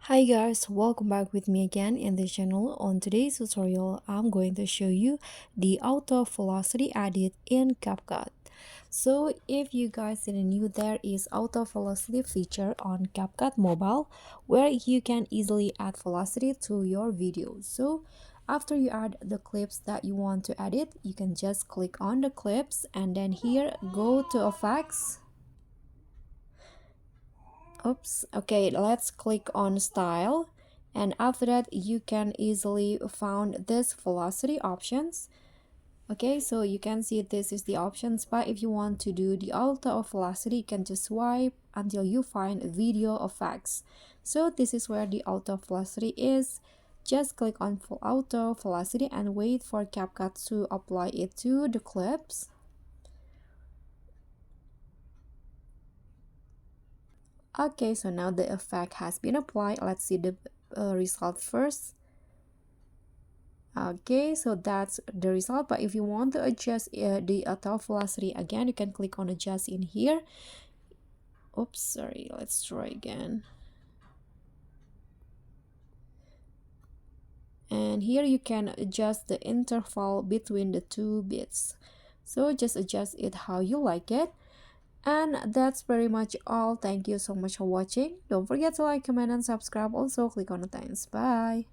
Hi guys, welcome back with me again in the channel. On today's tutorial, I'm going to show you the auto velocity edit in CapCut. So if you guys didn't know, there is auto velocity feature on CapCut Mobile where you can easily add velocity to your videos. So after you add the clips that you want to edit, you can just click on the clips and then here go to effects. Oops. Okay, let's click on style, and after that you can easily found this velocity options. Okay, so you can see this is the options, but if you want to do the auto velocity, you can just swipe until you find video effects. So this is where the auto velocity is. Just click on full auto velocity and wait for CapCut to apply it to the clips. Okay, so now the effect has been applied. Let's see the result first. Okay, so that's the result, but if you want to adjust the auto velocity again, you can click on adjust in here. Oops, sorry, let's try again. And here you can adjust the interval between the two bits, so just adjust it how you like it. And that's pretty much all. Thank you so much for watching. Don't forget to like, comment, and subscribe. Also click on the thanks. Bye.